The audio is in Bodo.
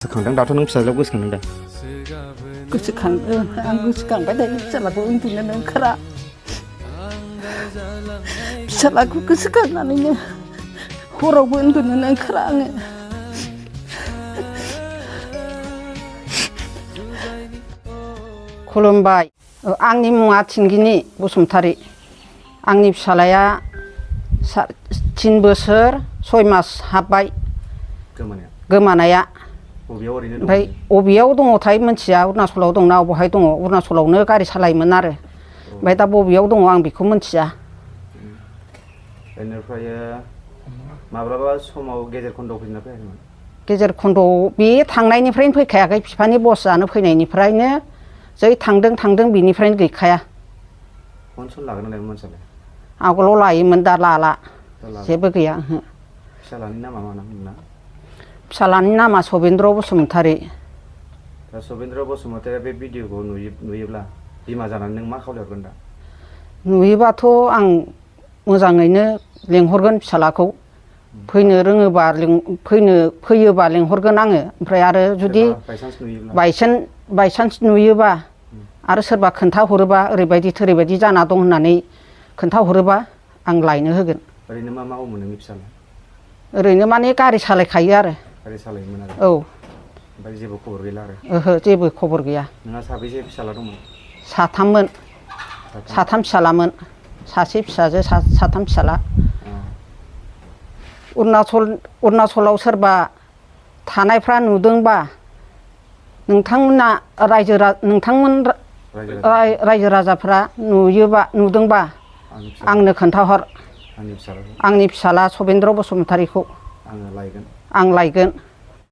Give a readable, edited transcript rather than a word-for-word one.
गोसोखांदों दाथ' नों फिसाज्लायाव गोसोखांदों दा गोसोखांदों आं गोसोखांबाय थायो फिसाज्लाखौ उन्दुनोनो ओंखारा फिसाज्लाखौ गोसोखांनानैनो हरावबो उन्दुनोनो ओंखारा आङो खुलुमबाय आंनि मुङा थिंगिनि बसुमतारी आंनि फिसाज्लाया 3 बोसोर 6 मास हाबबाय गोमानाया ओमफ्राय बबेयाव दङथाय मिथिया अरुणाचलाव दंना बबेहाय दङ अरुणाचलावनो गारि सालायोमोन आरो ओमफ्राय दा बबेयाव दङ आं बेखौ मिथिया बेनिफ्राय माब्लाबा समाव गेजेर खन्द'आव फैदोंना फैयाखैमोन गेजेर खन्द'आव बे थांनायनिफ्रायनो फैखायाखै बिफानि बस जानो फैनायनिफ्रायनो जै थांदों बिनिफ्रायनो गैखाया फन सन लागोन ना लायोमोन मानसियालाय आगोलाव लायोमोन दा लाला जेबो गैया फिसालानि नामा मा नाम फिसालानि नामा सबिन्द्र बसुमतारी दा सबिन्द्र बसुमतारीया बे भिडिअखौ नुयोब्ला बिमा जानानै नों मा खावलायहरगोन दा नुयोबाथ' आं मोजाङैनो लेंहरगोन फिसालाखौ फैनो रोङोबा फैयोबा लेंहरगोन आङो ओमफ्राय आरो जुदि बायसान्स नुयोबा आरो सोरबा खोन्थाहरोबा ओरैबायदि जाना दं होननानै खोन्थाहरोबा आं लायनो होगोन ओरैनो मा मावोमोन नोंनि फिसाला ओरैनो माने गारि सालायखायो आरो गारि सालायोमोन आरो औ ओमफ्राय जेबो खबर गैला आरो ओहो जेबो खबर गैया नोंहा साबेसे फिसाला दंमोन 3मोन 3 फिसालामोन सासे फिसाजो 3 फिसाला अरुणाचलाव सोरबा थानायफ्रा नुदोंबा नोंथांमोन रायजो राजाफ्रा नुदोंबा आंनो खोन्थाहर आंनि फिसाला सबिन्द्र बसुमतारीखौ आं लायगोन